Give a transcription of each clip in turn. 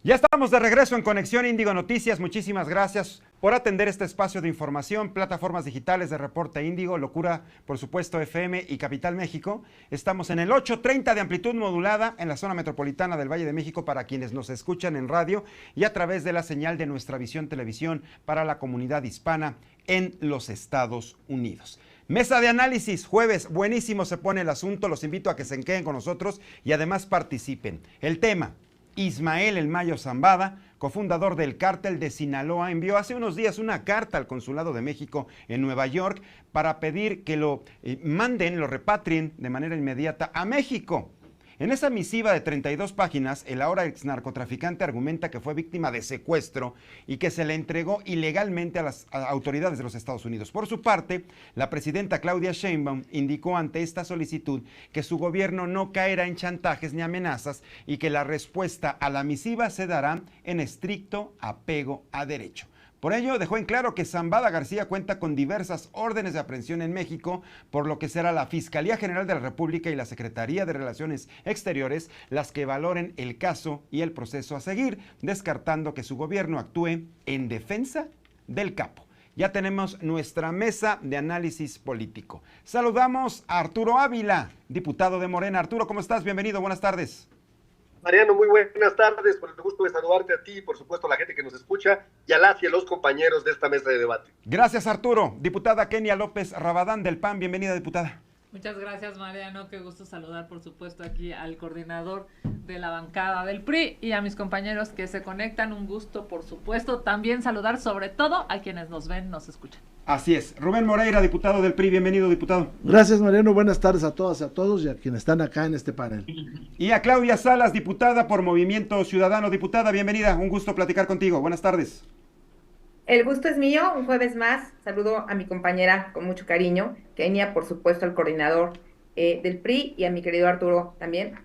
Ya estamos de regreso en Conexión Índigo Noticias. Muchísimas gracias por atender este espacio de información, plataformas digitales de Reporte Índigo, Locura, por supuesto, FM y Capital México. Estamos en el 830 de amplitud modulada en la zona metropolitana del Valle de México para quienes nos escuchan en radio y a través de la señal de Nuestra Visión Televisión para la comunidad hispana en los Estados Unidos. Mesa de análisis, jueves, buenísimo se pone el asunto. Los invito a que se queden con nosotros y además participen. El tema: Ismael El Mayo Zambada, cofundador del Cártel de Sinaloa, envió hace unos días una carta al Consulado de México en Nueva York para pedir que lo manden, lo repatrien de manera inmediata a México. En esa misiva de 32 páginas, el ahora ex narcotraficante argumenta que fue víctima de secuestro y que se le entregó ilegalmente a las autoridades de los Estados Unidos. Por su parte, la presidenta Claudia Sheinbaum indicó ante esta solicitud que su gobierno no caerá en chantajes ni amenazas y que la respuesta a la misiva se dará en estricto apego a derecho. Por ello, dejó en claro que Zambada García cuenta con diversas órdenes de aprehensión en México, por lo que será la Fiscalía General de la República y la Secretaría de Relaciones Exteriores las que valoren el caso y el proceso a seguir, descartando que su gobierno actúe en defensa del capo. Ya tenemos nuestra mesa de análisis político. Saludamos a Arturo Ávila, diputado de Morena. Arturo, ¿cómo estás? Bienvenido, buenas tardes. Mariano, muy buenas tardes, por el gusto de saludarte a ti y por supuesto a la gente que nos escucha y a las y a los compañeros de esta mesa de debate. Gracias, Arturo. Diputada Kenia López Rabadán del PAN, bienvenida, diputada. Muchas gracias, Mariano, qué gusto saludar por supuesto aquí al coordinador de la bancada del PRI y a mis compañeros que se conectan, un gusto por supuesto también saludar sobre todo a quienes nos ven, nos escuchan. Así es. Rubén Moreira, diputado del PRI, bienvenido, diputado. Gracias, Mariano, buenas tardes a todas y a todos y a quienes están acá en este panel. Y a Claudia Salas, diputada por Movimiento Ciudadano. Diputada, bienvenida, un gusto platicar contigo, buenas tardes. El gusto es mío, un jueves más. Saludo a mi compañera con mucho cariño, Kenia, por supuesto al coordinador del PRI y a mi querido Arturo también.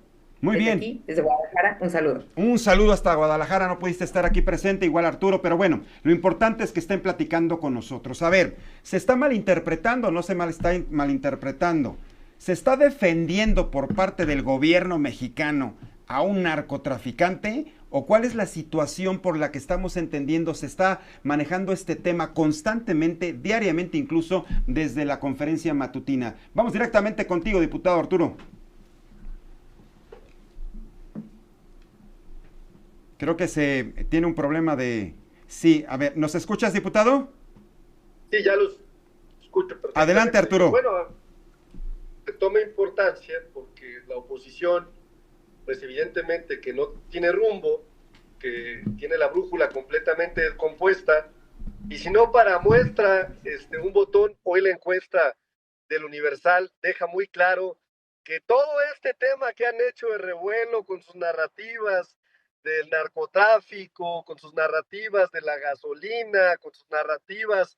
Muy bien. Aquí, desde Guadalajara, un saludo. Un saludo hasta Guadalajara, no pudiste estar aquí presente, igual Arturo, pero bueno, lo importante es que estén platicando con nosotros. A ver, ¿se está malinterpretando o no se está malinterpretando? ¿Se está defendiendo por parte del gobierno mexicano a un narcotraficante? ¿O cuál es la situación por la que estamos entendiendo? Se está manejando este tema constantemente, diariamente, incluso desde la conferencia matutina. Vamos directamente contigo, diputado Arturo. Creo que se tiene un problema de... Sí, a ver, ¿nos escuchas, diputado? Sí, ya los escucho perfectamente. Adelante, Arturo. Bueno, toma importancia porque la oposición, pues evidentemente que no tiene rumbo, que tiene la brújula completamente descompuesta, y si no para muestra un botón, hoy la encuesta del Universal deja muy claro que todo este tema que han hecho de revuelo con sus narrativas del narcotráfico, con sus narrativas de la gasolina, con sus narrativas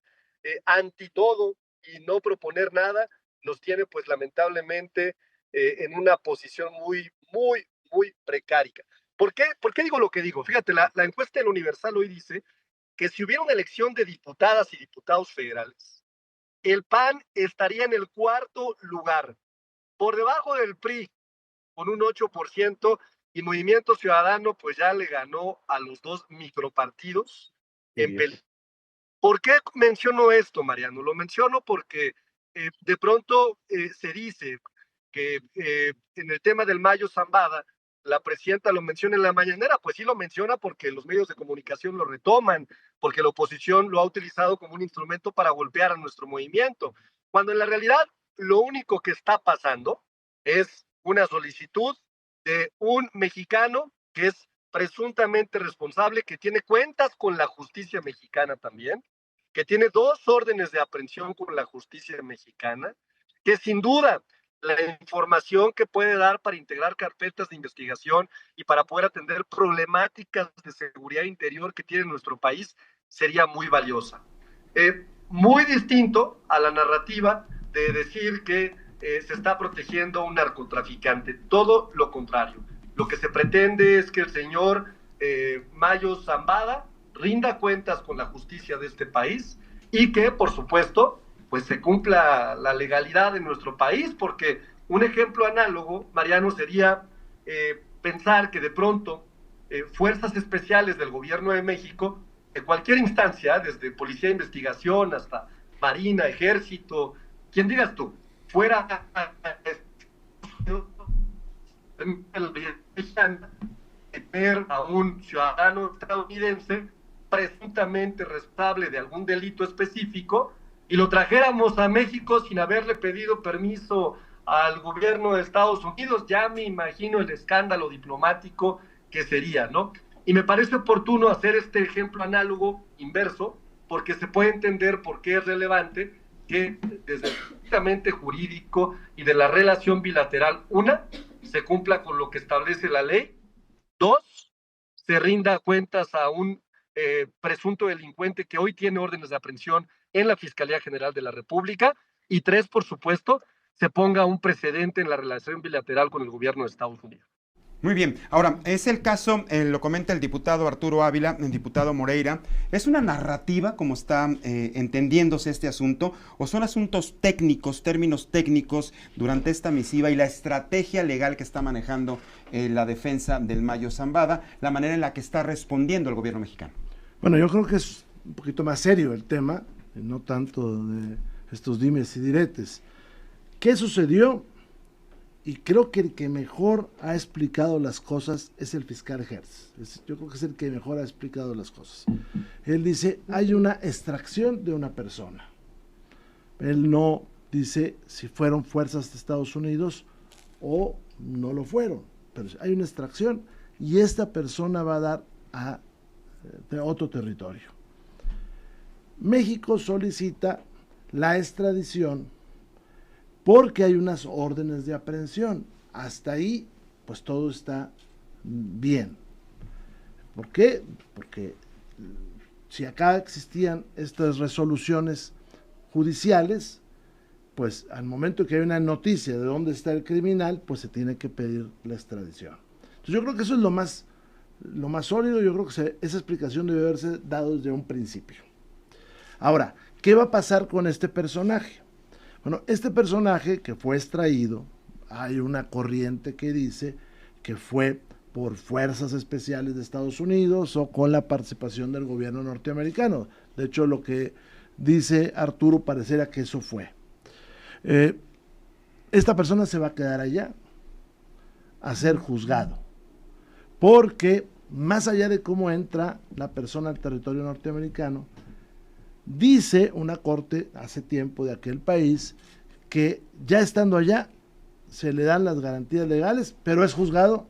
anti todo y no proponer nada, los tiene pues lamentablemente en una posición muy precaria. ¿Por qué digo lo que digo? Fíjate, la encuesta del Universal hoy dice que si hubiera una elección de diputadas y diputados federales, el PAN estaría en el cuarto lugar, por debajo del PRI, con un 8%, y Movimiento Ciudadano pues ya le ganó a los dos micropartidos en pelea. ¿Por qué menciono esto, Mariano? Lo menciono porque de pronto se dice que en el tema del Mayo Zambada, la presidenta lo menciona en la mañanera, pues sí lo menciona porque los medios de comunicación lo retoman, porque la oposición lo ha utilizado como un instrumento para golpear a nuestro movimiento, cuando en la realidad lo único que está pasando es una solicitud de un mexicano que es presuntamente responsable, que tiene cuentas con la justicia mexicana también, que tiene 2 órdenes de aprehensión con la justicia mexicana, que sin duda la información que puede dar para integrar carpetas de investigación y para poder atender problemáticas de seguridad interior que tiene nuestro país sería muy valiosa. Muy distinto a la narrativa de decir que se está protegiendo a un narcotraficante. Todo lo contrario. Lo que se pretende es que el señor Mayo Zambada rinda cuentas con la justicia de este país y que, por supuesto, pues se cumpla la legalidad en nuestro país, porque un ejemplo análogo, Mariano, sería pensar que de pronto fuerzas especiales del gobierno de México, de cualquier instancia, desde policía de investigación hasta marina, ejército, quien digas tú, fuera tener a un ciudadano estadounidense presuntamente responsable de algún delito específico y lo trajéramos a México sin haberle pedido permiso al gobierno de Estados Unidos. Ya me imagino el escándalo diplomático que sería, ¿no? Y me parece oportuno hacer este ejemplo análogo inverso, porque se puede entender por qué es relevante que desde el estrictamente jurídico y de la relación bilateral, una, se cumpla con lo que establece la ley, dos, se rinda cuentas a un presunto delincuente que hoy tiene órdenes de aprehensión en la Fiscalía General de la República, y tres, por supuesto, se ponga un precedente en la relación bilateral con el gobierno de Estados Unidos. Muy bien, ahora, es el caso, lo comenta el diputado Arturo Ávila, el diputado Moreira, ¿es una narrativa como está entendiéndose este asunto o son asuntos técnicos, términos técnicos durante esta misiva y la estrategia legal que está manejando la defensa del Mayo Zambada, la manera en la que está respondiendo el gobierno mexicano? Bueno, yo creo que es un poquito más serio el tema, no tanto de estos dimes y diretes. ¿Qué sucedió? Y creo que el que mejor ha explicado las cosas es el fiscal Hertz. Yo creo que es el que mejor ha explicado las cosas. Él dice, hay una extracción de una persona. Él no dice si fueron fuerzas de Estados Unidos o no lo fueron. Pero hay una extracción y esta persona va a dar a otro territorio. México solicita la extradición porque hay unas órdenes de aprehensión. Hasta ahí, pues todo está bien. ¿Por qué? Porque si acá existían estas resoluciones judiciales, pues al momento que hay una noticia de dónde está el criminal, pues se tiene que pedir la extradición. Entonces yo creo que eso es lo más sólido. Yo creo que esa explicación debe haberse dado desde un principio. Ahora, ¿qué va a pasar con este personaje? Bueno, este personaje que fue extraído, hay una corriente que dice que fue por fuerzas especiales de Estados Unidos o con la participación del gobierno norteamericano. De hecho, lo que dice Arturo pareciera que eso fue. Esta persona se va a quedar allá a ser juzgado, porque más allá de cómo entra la persona al territorio norteamericano, dice una corte hace tiempo de aquel país que ya estando allá se le dan las garantías legales, pero es juzgado,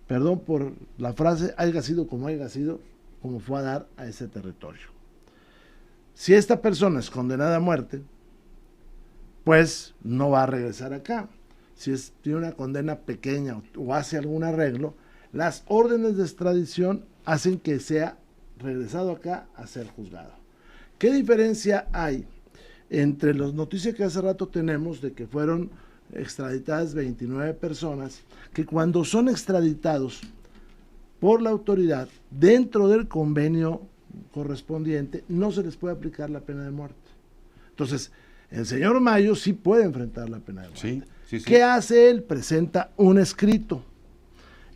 perdón por la frase, haya sido, como fue a dar a ese territorio. Si esta persona es condenada a muerte, pues no va a regresar acá. Si tiene una condena pequeña o hace algún arreglo, las órdenes de extradición hacen que sea regresado acá a ser juzgado. ¿Qué diferencia hay entre las noticias que hace rato tenemos de que fueron extraditadas 29 personas, que cuando son extraditados por la autoridad dentro del convenio correspondiente no se les puede aplicar la pena de muerte? Entonces, el señor Mayo sí puede enfrentar la pena de muerte. Sí. ¿Qué hace él? Presenta un escrito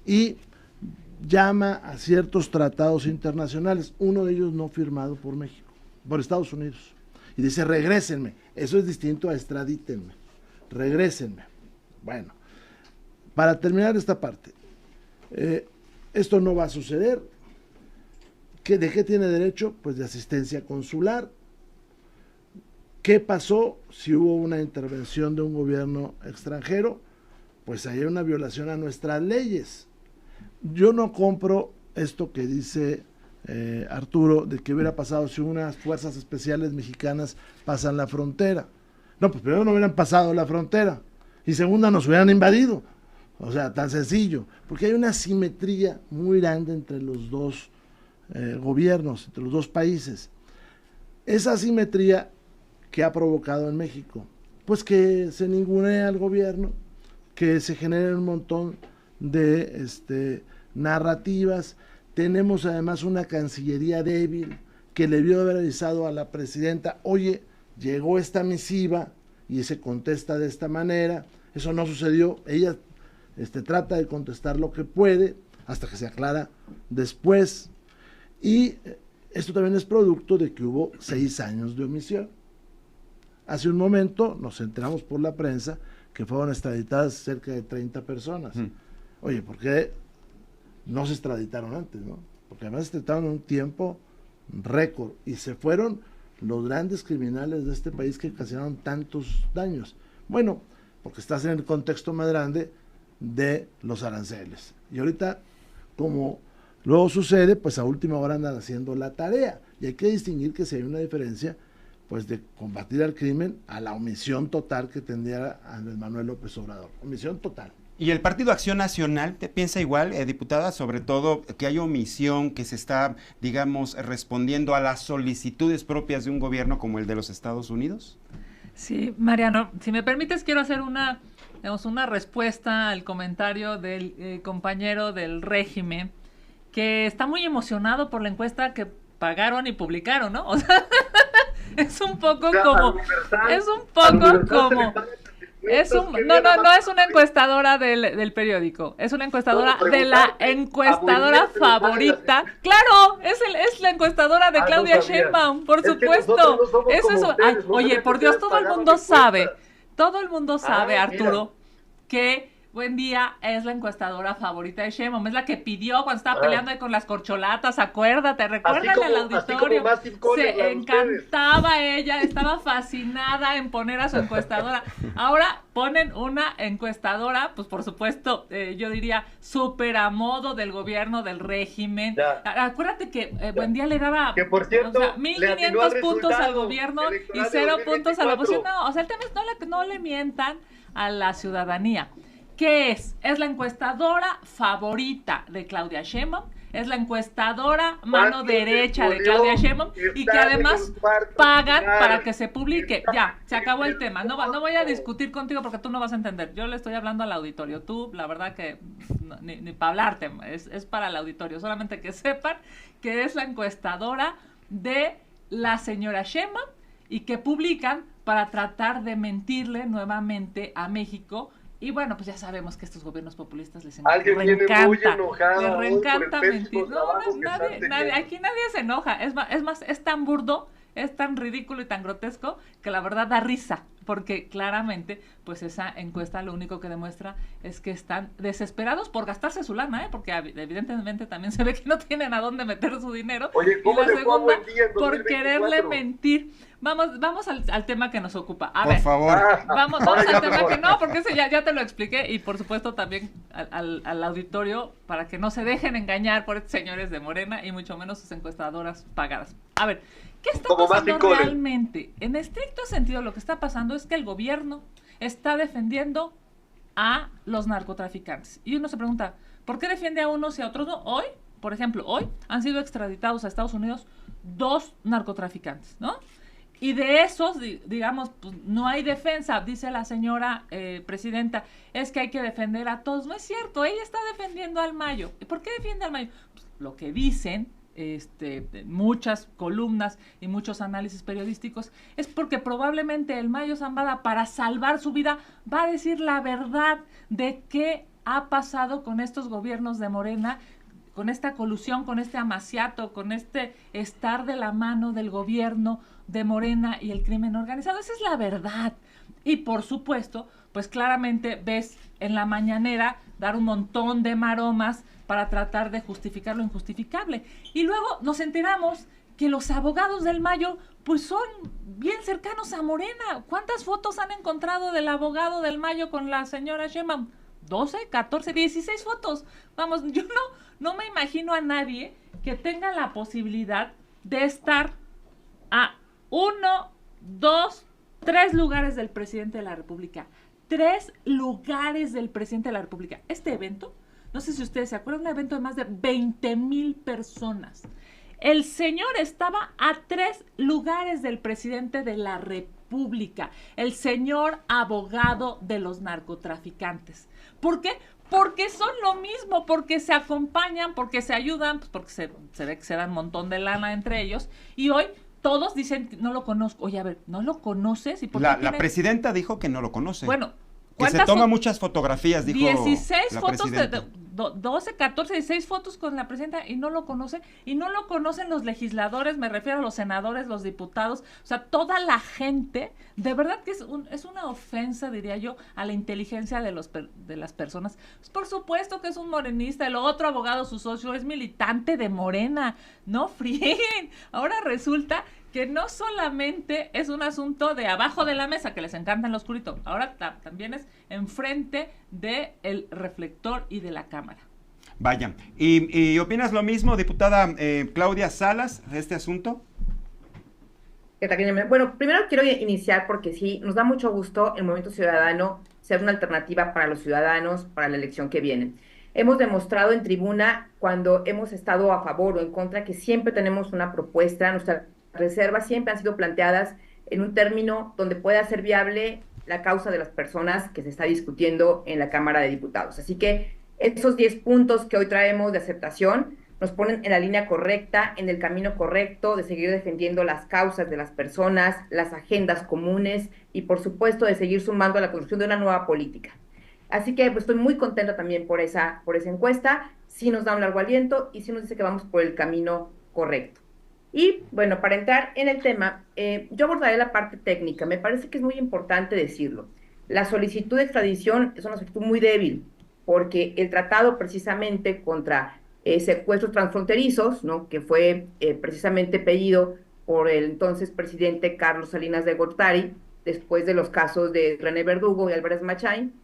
y llama a ciertos tratados internacionales, uno de ellos no firmado por México, por Estados Unidos, y dice regrésenme. Eso es distinto a extradítenme, regrésenme. Bueno, para terminar esta parte, esto no va a suceder. ¿De qué tiene derecho? Pues de asistencia consular. ¿Qué pasó si hubo una intervención de un gobierno extranjero? Pues hay una violación a nuestras leyes. Yo no compro esto que dice Arturo, de que hubiera pasado si unas fuerzas especiales mexicanas pasan la frontera. No, pues primero no hubieran pasado la frontera y segunda nos hubieran invadido. O sea, tan sencillo, porque hay una asimetría muy grande entre los dos gobiernos, entre los dos países. Esa asimetría que ha provocado en México, pues que se ningunea al gobierno, que se generen un montón de narrativas. Tenemos además una Cancillería débil que le debió haber avisado a la presidenta, oye, llegó esta misiva y se contesta de esta manera. Eso no sucedió. Ella trata de contestar lo que puede, hasta que se aclara después. Y esto también es producto de que hubo 6 años de omisión. Hace un momento nos enteramos por la prensa que fueron extraditadas cerca de 30 personas. Oye, ¿por qué no se extraditaron antes, no? Porque además se extraditaron en un tiempo récord y se fueron los grandes criminales de este país que ocasionaron tantos daños. Bueno, porque estás en el contexto más grande de los aranceles. Y ahorita, como luego sucede, pues a última hora andan haciendo la tarea. Y hay que distinguir que si hay una diferencia, pues de combatir al crimen a la omisión total que tendría Andrés Manuel López Obrador. Omisión total. ¿Y el Partido Acción Nacional te piensa igual, diputada? Sobre todo que hay omisión, que se está, digamos, respondiendo a las solicitudes propias de un gobierno como el de los Estados Unidos. Sí, Mariano, si me permites, quiero hacer una respuesta al comentario del compañero del régimen, que está muy emocionado por la encuesta que pagaron y publicaron, ¿no? O sea, es un poco como... No es una encuestadora del periódico, es una encuestadora de la encuestadora favorita. Claro, es la encuestadora de Claudia Sheinbaum, por supuesto. Oye, por Dios, todo el mundo sabe, Arturo, que Buendía es la encuestadora favorita de Sheinbaum, es la que pidió cuando estaba peleando ahí con las corcholatas, recuérdale al auditorio, se encantaba ella, estaba fascinada en poner a su encuestadora. Ahora ponen una encuestadora, pues por supuesto, yo diría súper a modo del gobierno del régimen. Acuérdate que Buendía le daba, que por cierto, 1,500 puntos al gobierno y 0 puntos a la oposición. No, o sea, el tema es no le mientan a la ciudadanía. ¿Qué es? Es la encuestadora favorita de Claudia Sheinbaum, es la encuestadora mano derecha de Claudia Sheinbaum y que además pagan para que se publique. Ya, se acabó el tema. No voy a discutir contigo porque tú no vas a entender. Yo le estoy hablando al auditorio. Tú, la verdad que ni para hablarte, es para el auditorio. Solamente que sepan que es la encuestadora de la señora Sheinbaum y que publican para tratar de mentirle nuevamente a México. Y bueno, pues ya sabemos que a estos gobiernos populistas les reencanta mentir. Aquí nadie se enoja. Es más, es tan burdo, es tan ridículo y tan grotesco que la verdad da risa, porque claramente, pues esa encuesta lo único que demuestra es que están desesperados por gastarse su lana, porque evidentemente también se ve que no tienen a dónde meter su dinero. Oye, ¿cómo y la segunda, por 2024? quererle mentir. Vamos al tema que nos ocupa. Por favor. Vamos al tema que no, porque ese ya te lo expliqué y por supuesto también al auditorio para que no se dejen engañar por estos señores de Morena y mucho menos sus encuestadoras pagadas. A ver, ¿qué está pasando realmente? En estricto sentido, lo que está pasando es que el gobierno está defendiendo a los narcotraficantes. Y uno se pregunta, ¿por qué defiende a unos y a otros no? Hoy, por ejemplo, han sido extraditados a Estados Unidos 2 narcotraficantes, ¿no? Y de esos, digamos, pues no hay defensa, dice la señora presidenta, es que hay que defender a todos. No es cierto, ella está defendiendo al Mayo. ¿Y por qué defiende al Mayo? Pues, lo que dicen muchas columnas y muchos análisis periodísticos es porque probablemente el Mayo Zambada, para salvar su vida, va a decir la verdad de qué ha pasado con estos gobiernos de Morena, con esta colusión, con este amaciato, con este estar de la mano del gobierno de Morena y el crimen organizado. Esa es la verdad. Y por supuesto, pues claramente ves en la mañanera dar un montón de maromas para tratar de justificar lo injustificable. Y luego nos enteramos que los abogados del Mayo pues son bien cercanos a Morena. ¿Cuántas fotos han encontrado del abogado del Mayo con la señora Sheinbaum? 12, 14, 16 fotos. Vamos, yo no me imagino a nadie que tenga la posibilidad de estar a 1, 2, 3 lugares del presidente de la República. 3 lugares del presidente de la República. Este evento, no sé si ustedes se acuerdan, un evento de más de 20,000 personas. El señor estaba a 3 lugares del presidente de la República. El señor abogado de los narcotraficantes. ¿Por qué? Porque son lo mismo, porque se acompañan, porque se ayudan, pues porque se ve que se dan un montón de lana entre ellos. Y hoy todos dicen, no lo conozco. Oye, a ver, ¿no lo conoces? ¿Y por qué la presidenta dijo que no lo conoce. Bueno, que se toma muchas fotografías, dijo 16 la fotos presidenta. 12, 14, 16 fotos con la presidenta y no lo conoce, y no lo conocen los legisladores, me refiero a los senadores, los diputados, o sea, toda la gente, de verdad que es una ofensa, diría yo, a la inteligencia de las personas. Pues por supuesto que es un morenista, el otro abogado, su socio, es militante de Morena, no frieguen. Ahora resulta que no solamente es un asunto de abajo de la mesa, que les encanta en lo oscurito, ahora también es enfrente del reflector y de la cámara. Vaya, ¿y opinas lo mismo, diputada Claudia Salas, de este asunto? Bueno, primero quiero iniciar porque sí, nos da mucho gusto el Movimiento Ciudadano ser una alternativa para los ciudadanos para la elección que viene. Hemos demostrado en tribuna, cuando hemos estado a favor o en contra, que siempre tenemos una propuesta. Nuestras reservas siempre han sido planteadas en un término donde pueda ser viable la causa de las personas que se está discutiendo en la Cámara de Diputados. Así que esos 10 puntos que hoy traemos de aceptación nos ponen en la línea correcta, en el camino correcto de seguir defendiendo las causas de las personas, las agendas comunes y, por supuesto, de seguir sumando a la construcción de una nueva política. Así que pues, estoy muy contenta también por esa encuesta. Sí nos da un largo aliento y sí nos dice que vamos por el camino correcto. Y bueno, para entrar en el tema, yo abordaré la parte técnica. Me parece que es muy importante decirlo. La solicitud de extradición es una solicitud muy débil, porque el tratado precisamente contra secuestros transfronterizos, ¿no?, que fue precisamente pedido por el entonces presidente Carlos Salinas de Gortari, después de los casos de René Verdugo y Álvarez Machain,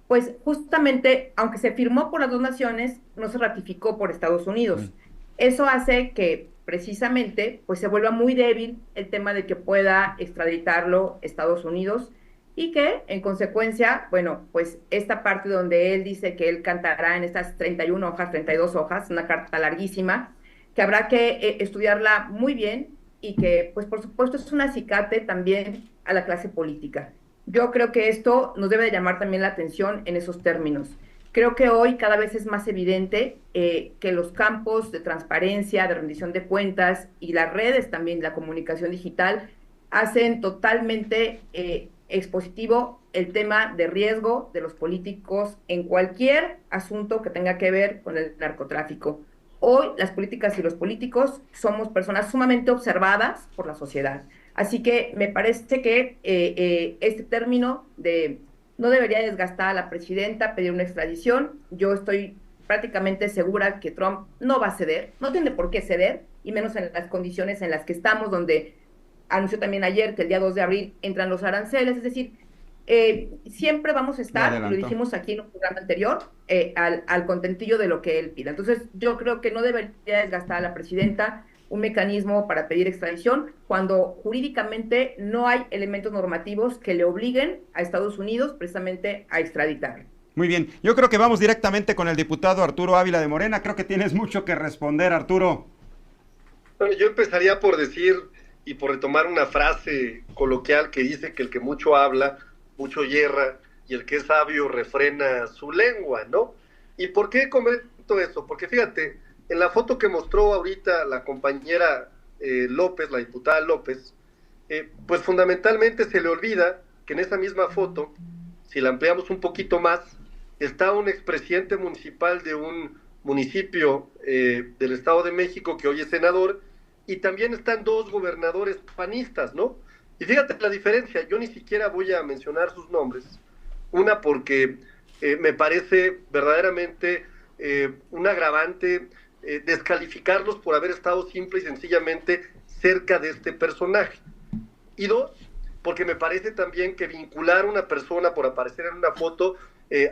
pues justamente, aunque se firmó por las dos naciones, no se ratificó por Estados Unidos. Eso hace que precisamente pues se vuelva muy débil el tema de que pueda extraditarlo Estados Unidos y que en consecuencia, bueno, pues esta parte donde él dice que él cantará en estas 31 hojas, 32 hojas, una carta larguísima, que habrá que estudiarla muy bien y que pues por supuesto es un acicate también a la clase política. Yo creo que esto nos debe de llamar también la atención en esos términos. Creo que hoy cada vez es más evidente que los campos de transparencia, de rendición de cuentas y las redes también, la comunicación digital, hacen totalmente expositivo el tema de riesgo de los políticos en cualquier asunto que tenga que ver con el narcotráfico. Hoy las políticas y los políticos somos personas sumamente observadas por la sociedad. Así que me parece que este término de no debería desgastar a la presidenta, pedir una extradición. Yo estoy prácticamente segura que Trump no va a ceder, no tiene por qué ceder, y menos en las condiciones en las que estamos, donde anunció también ayer que el día 2 de abril entran los aranceles, es decir, siempre vamos a estar, lo dijimos aquí en un programa anterior, al contentillo de lo que él pida. Entonces, yo creo que no debería desgastar a la presidenta un mecanismo para pedir extradición cuando jurídicamente no hay elementos normativos que le obliguen a Estados Unidos precisamente a extraditarlo. Muy bien, yo creo que vamos directamente con el diputado Arturo Ávila de Morena. Creo que tienes mucho que responder, Arturo. Bueno, yo empezaría por decir y por retomar una frase coloquial que dice que el que mucho habla, mucho yerra, y el que es sabio refrena su lengua, ¿no? ¿Y por qué comento eso? Porque fíjate, en la foto que mostró ahorita la compañera López, la diputada López, pues fundamentalmente se le olvida que en esa misma foto, si la ampliamos un poquito más, está un expresidente municipal de un municipio del Estado de México que hoy es senador, y también están dos gobernadores panistas, ¿no? Y fíjate la diferencia, yo ni siquiera voy a mencionar sus nombres, una porque me parece verdaderamente un agravante descalificarlos por haber estado simple y sencillamente cerca de este personaje. Y dos, porque me parece también que vincular a una persona por aparecer en una foto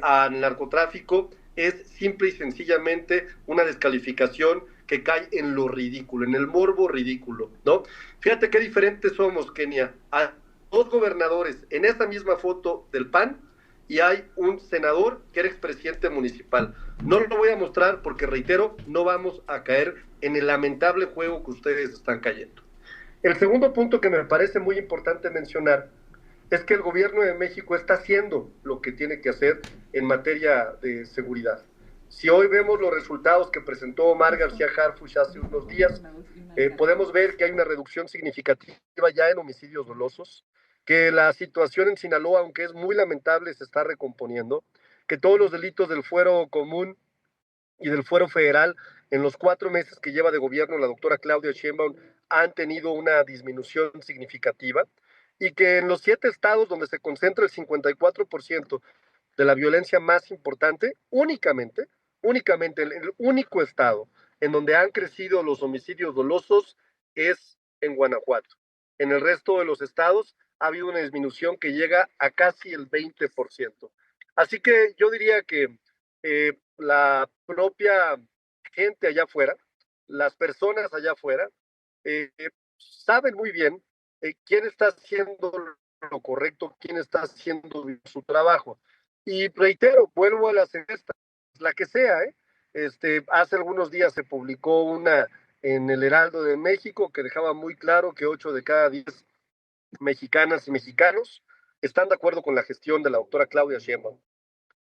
al narcotráfico es simple y sencillamente una descalificación que cae en lo ridículo, en el morbo ridículo, ¿no? Fíjate qué diferentes somos, Kenia. Hay dos gobernadores en esa misma foto del PAN y hay un senador que era expresidente municipal. No lo voy a mostrar porque, reitero, no vamos a caer en el lamentable juego que ustedes están cayendo. El segundo punto que me parece muy importante mencionar es que el gobierno de México está haciendo lo que tiene que hacer en materia de seguridad. Si hoy vemos los resultados que presentó Omar García Harfuch hace unos días, podemos ver que hay una reducción significativa ya en homicidios dolosos, que la situación en Sinaloa, aunque es muy lamentable, se está recomponiendo, que todos los delitos del fuero común y del Fuero Federal, en los 4 meses que lleva de gobierno la doctora Claudia Sheinbaum, han tenido una disminución significativa, y que en los 7 estados donde se concentra el 54% de la violencia más importante, únicamente el único estado en donde han crecido los homicidios dolosos es en Guanajuato. En el resto de los estados ha habido una disminución que llega a casi el 20%. Así que yo diría que la propia gente allá afuera, las personas allá afuera, saben muy bien quién está haciendo lo correcto, quién está haciendo su trabajo. Y reitero, vuelvo a las encuestas, la que sea, hace algunos días se publicó una en el Heraldo de México que dejaba muy claro que 8 de cada 10 mexicanas y mexicanos están de acuerdo con la gestión de la doctora Claudia Sheinbaum.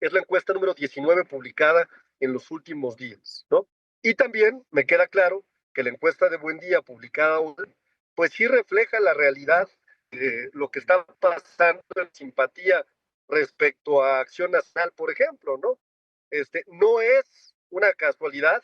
Es la encuesta número 19 publicada en los últimos días, ¿no? Y también me queda claro que la encuesta de Buen Día publicada hoy, pues sí refleja la realidad de lo que está pasando en simpatía respecto a Acción Nacional, por ejemplo, ¿no? No es una casualidad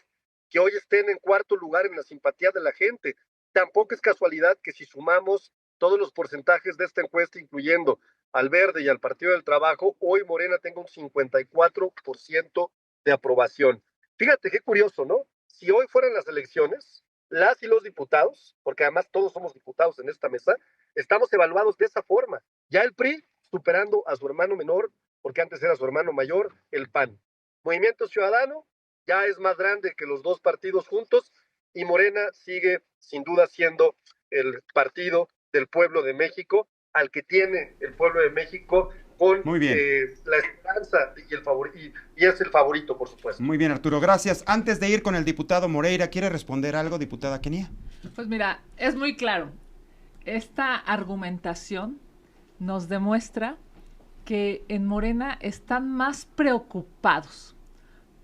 que hoy estén en 4º lugar en la simpatía de la gente. Tampoco es casualidad que si sumamos todos los porcentajes de esta encuesta, incluyendo al Verde y al Partido del Trabajo, hoy Morena tenga un 54% de aprobación. Fíjate qué curioso, ¿no? Si hoy fueran las elecciones, las y los diputados, porque además todos somos diputados en esta mesa, estamos evaluados de esa forma. Ya el PRI superando a su hermano menor, porque antes era su hermano mayor, el PAN. Movimiento Ciudadano ya es más grande que los 2 partidos juntos, y Morena sigue sin duda siendo el partido del pueblo de México, al que tiene el pueblo de México con la esperanza y es el favorito, por supuesto. Muy bien, Arturo, gracias. Antes de ir con el diputado Moreira, ¿quiere responder algo, diputada Kenia? Pues mira, es muy claro. Esta argumentación nos demuestra que en Morena están más preocupados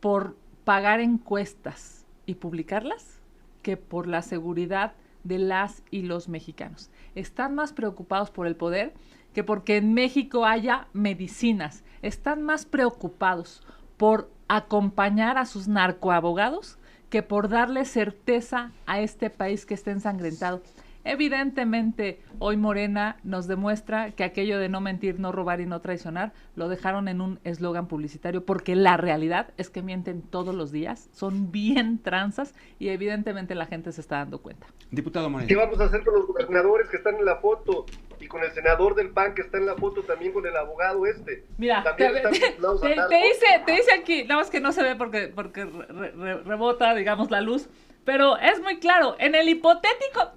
por pagar encuestas y publicarlas que por la seguridad de las y los mexicanos. Están más preocupados por el poder que porque en México haya medicinas. Están más preocupados por acompañar a sus narcoabogados que por darle certeza a este país que está ensangrentado. Evidentemente, hoy Morena nos demuestra que aquello de no mentir, no robar y no traicionar lo dejaron en un eslogan publicitario, porque la realidad es que mienten todos los días, son bien tranzas y evidentemente la gente se está dando cuenta. Diputado Moreira. ¿Qué vamos a hacer con los gobernadores que están en la foto y con el senador del PAN que está en la foto, también con el abogado Mira, te dice aquí, nada más que no se ve porque rebota, digamos, la luz. Pero es muy claro, en el hipotético,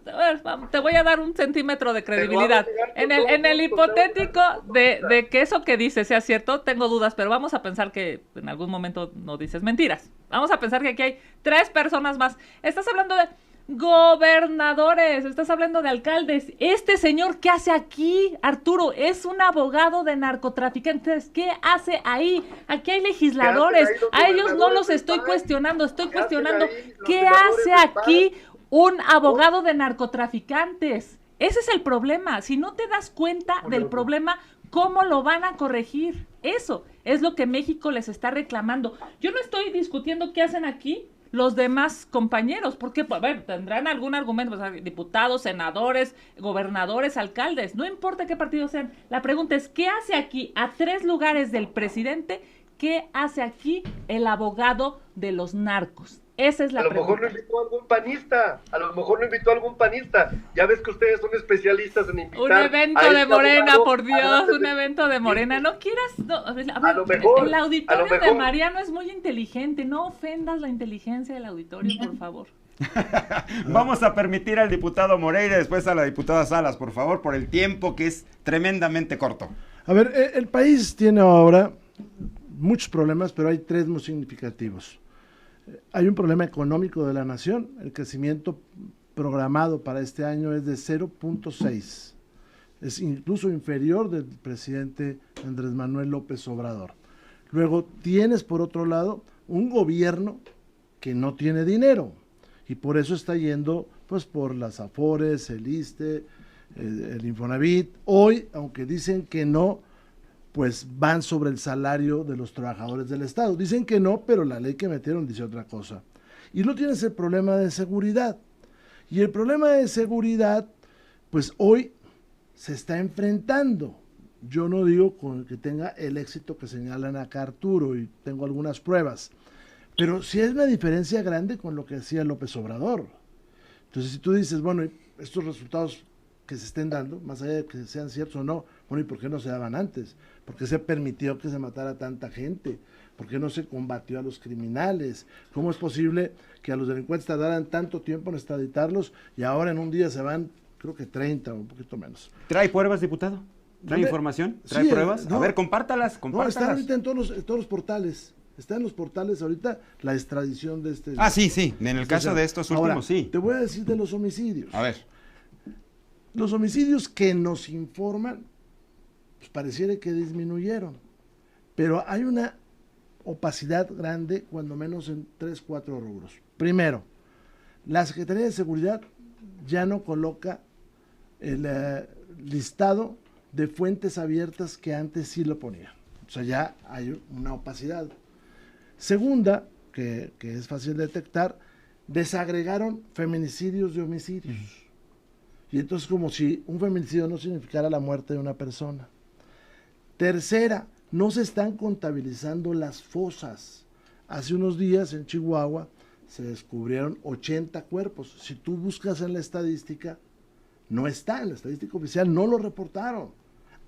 te voy a dar 1 centímetro de credibilidad. En el hipotético de que eso que dices sea cierto, tengo dudas, pero vamos a pensar que en algún momento no dices mentiras. Vamos a pensar que aquí hay 3 personas más. Estás hablando de gobernadores, estás hablando de alcaldes. Este señor, ¿qué hace aquí, Arturo? Es un abogado de narcotraficantes. ¿Qué hace ahí? Aquí hay legisladores. A ellos no los estoy cuestionando. Estoy cuestionando qué hace aquí un abogado de narcotraficantes. Ese es el problema. Si no te das cuenta del problema, ¿cómo lo van a corregir? Eso es lo que México les está reclamando. Yo no estoy discutiendo qué hacen aquí los demás compañeros, porque, a ver, tendrán algún argumento, pues, diputados, senadores, gobernadores, alcaldes, no importa qué partido sean. La pregunta es, ¿qué hace aquí a 3 lugares del presidente? ¿Qué hace aquí el abogado de los narcos? Esa es la pregunta. A lo mejor no invitó a algún panista, Ya ves que ustedes son especialistas en invitar. Un evento de Morena, por Dios, un evento de Morena. No quieras, el auditorio de Mariano es muy inteligente. No ofendas la inteligencia del auditorio, por favor. Vamos a permitir al diputado Moreira y después a la diputada Salas, por favor, por el tiempo que es tremendamente corto. A ver, el país tiene ahora muchos problemas, pero hay 3 muy significativos. Hay un problema económico de la nación. El crecimiento programado para este año es de 0.6. Es incluso inferior del presidente Andrés Manuel López Obrador. Luego tienes, por otro lado, un gobierno que no tiene dinero y por eso está yendo pues por las Afores, el ISSSTE, el Infonavit. Hoy, aunque dicen que no, pues van sobre el salario de los trabajadores del Estado. Dicen que no, pero la ley que metieron dice otra cosa. Y no tienes el problema de seguridad. Y el problema de seguridad, pues hoy se está enfrentando. Yo no digo que tenga el éxito que señalan acá Arturo, y tengo algunas pruebas, pero sí es una diferencia grande con lo que hacía López Obrador. Entonces, si tú dices, bueno, estos resultados que se estén dando, más allá de que sean ciertos o no, bueno, ¿y por qué no se daban antes? ¿Por qué se permitió que se matara tanta gente? ¿Por qué no se combatió a los criminales? ¿Cómo es posible que a los delincuentes tardaran tanto tiempo en extraditarlos y ahora en un día se van, creo que 30 o un poquito menos? ¿Trae pruebas, diputado? ¿Trae información? ¿Trae pruebas? No, a ver, compártalas. No, está ahorita en todos los portales. Está en los portales ahorita la extradición de este... Ah, sí, sí. En el caso de estos últimos, ahora, sí. Te voy a decir de los homicidios. A ver. Los homicidios que nos informan, pues pareciera que disminuyeron. Pero hay una opacidad grande, cuando menos en 3, 4 rubros. Primero, la Secretaría de Seguridad ya no coloca el listado de fuentes abiertas que antes sí lo ponía. O sea, ya hay una opacidad. Segunda, que es fácil de detectar, desagregaron feminicidios de homicidios. Y entonces como si un feminicidio no significara la muerte de una persona. Tercera, no se están contabilizando las fosas. Hace unos días en Chihuahua se descubrieron 80 cuerpos. Si tú buscas en la estadística, no está en la estadística oficial, no lo reportaron.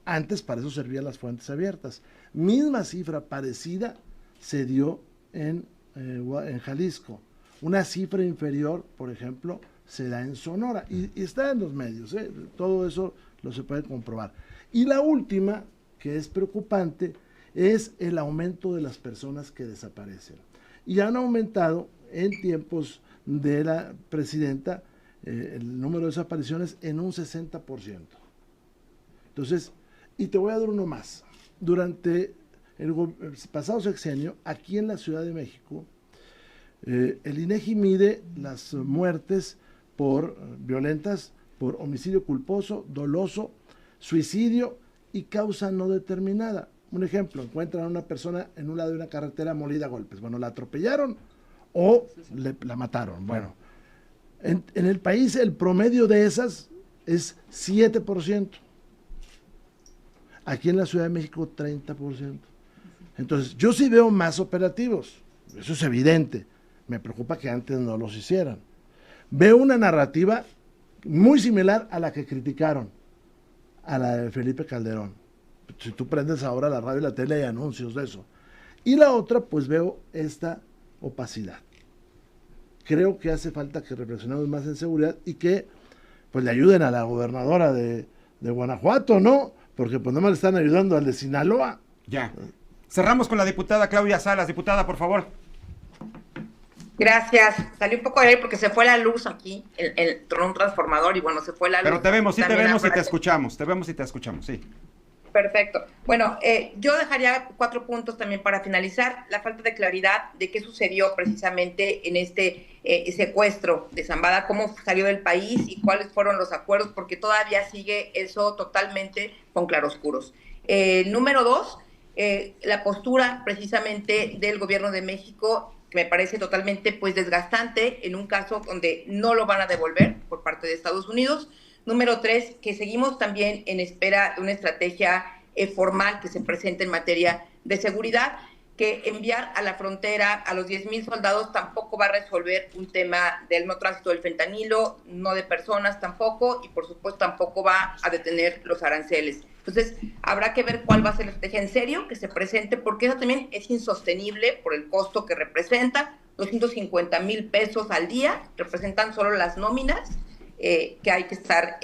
Antes para eso servían las fuentes abiertas. Misma cifra parecida se dio en Jalisco. Una cifra inferior, por ejemplo, se da en Sonora. Y está en los medios, todo eso lo se puede comprobar. Y la última, que es preocupante, es el aumento de las personas que desaparecen. Y han aumentado en tiempos de la presidenta el número de desapariciones en un 60%. Entonces, y te voy a dar uno más. Durante el pasado sexenio, aquí en la Ciudad de México, el INEGI mide las muertes violentas por homicidio culposo, doloso, suicidio y causa no determinada. Un ejemplo, encuentran a una persona en un lado de una carretera molida a golpes. Bueno, la atropellaron o la mataron. Bueno, en el país el promedio de esas es 7%. Aquí en la Ciudad de México, 30%. Entonces, yo sí veo más operativos. Eso es evidente. Me preocupa que antes no los hicieran. Veo una narrativa muy similar a la que criticaron, a la de Felipe Calderón. Si tú prendes ahora la radio y la tele, hay anuncios de eso. Y la otra, pues veo esta opacidad. Creo que hace falta que reflexionemos más en seguridad y que pues le ayuden a la gobernadora de Guanajuato, ¿no? Porque pues no me le están ayudando al de Sinaloa. Ya. Cerramos con la diputada Claudia Salas. Diputada, por favor. Gracias. Salí un poco de ahí porque se fue la luz aquí, tronó un transformador y bueno, se fue la luz. Pero te vemos, sí te También vemos y te escuchamos. Te vemos y te escuchamos, sí. Perfecto. Bueno, yo dejaría 4 puntos también para finalizar. La falta de claridad de qué sucedió precisamente en este secuestro de Zambada, cómo salió del país y cuáles fueron los acuerdos, porque todavía sigue eso totalmente con claroscuros. Número 2, la postura precisamente del gobierno de México, que me parece totalmente pues desgastante en un caso donde no lo van a devolver por parte de Estados Unidos. Número 3, que seguimos también en espera de una estrategia formal que se presente en materia de seguridad, que enviar a la frontera a los 10,000 soldados tampoco va a resolver un tema del no tránsito del fentanilo, no de personas tampoco, y por supuesto tampoco va a detener los aranceles. Entonces, habrá que ver cuál va a ser la estrategia en serio que se presente, porque eso también es insostenible por el costo que representa. 250,000 pesos al día representan solo las nóminas que hay que estar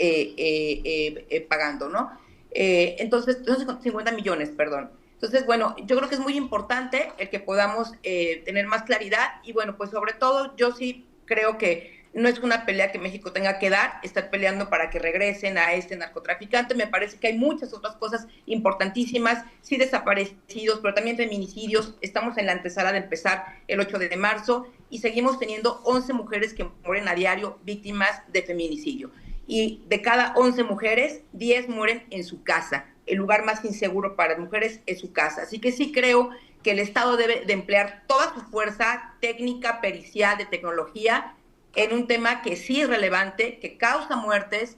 pagando, ¿no? Entonces, 50 millones, perdón. Entonces, bueno, yo creo que es muy importante el que podamos tener más claridad y, bueno, pues sobre todo yo sí creo que no es una pelea que México tenga que dar, estar peleando para que regresen a este narcotraficante. Me parece que hay muchas otras cosas importantísimas, sí desaparecidos, pero también feminicidios. Estamos en la antesala de empezar el 8 de marzo y seguimos teniendo 11 mujeres que mueren a diario víctimas de feminicidio. Y de cada 11 mujeres, 10 mueren en su casa. el lugar más inseguro para las mujeres es su casa. Así que sí creo que el Estado debe de emplear toda su fuerza técnica, pericial, de tecnología, en un tema que sí es relevante, que causa muertes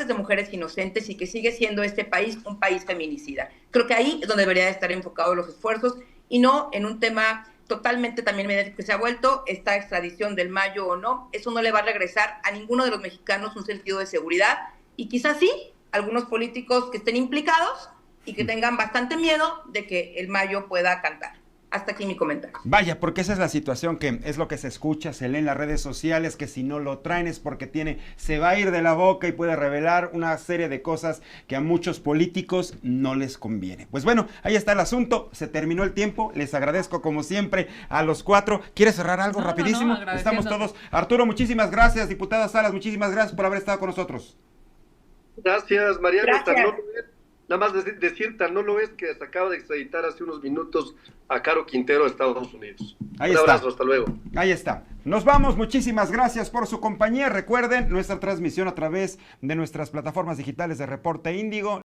de mujeres inocentes y que sigue siendo este país un país feminicida. Creo que ahí es donde deberían estar enfocados los esfuerzos y no en un tema totalmente también mediático que se ha vuelto esta extradición del Mayo o no. Eso no le va a regresar a ninguno de los mexicanos un sentido de seguridad y quizás sí, algunos políticos que estén implicados y que tengan bastante miedo de que el Mayo pueda cantar. Hasta aquí mi comentario. Vaya, porque esa es la situación, que es lo que se escucha, se lee en las redes sociales, que si no lo traen es porque se va a ir de la boca y puede revelar una serie de cosas que a muchos políticos no les conviene. Pues bueno, ahí está el asunto, se terminó el tiempo, les agradezco como siempre a los cuatro. ¿Quieres cerrar algo rapidísimo? No, estamos todos. Arturo, muchísimas gracias, diputada Salas, muchísimas gracias por haber estado con nosotros. Gracias, Mariano. Gracias. Nada más decir, tan no lo es que se acaba de extraditar hace unos minutos a Caro Quintero de Estados Unidos. Ahí Un está. abrazo, hasta luego. Ahí está. Nos vamos, muchísimas gracias por su compañía. Recuerden nuestra transmisión a través de nuestras plataformas digitales de Reporte Índigo.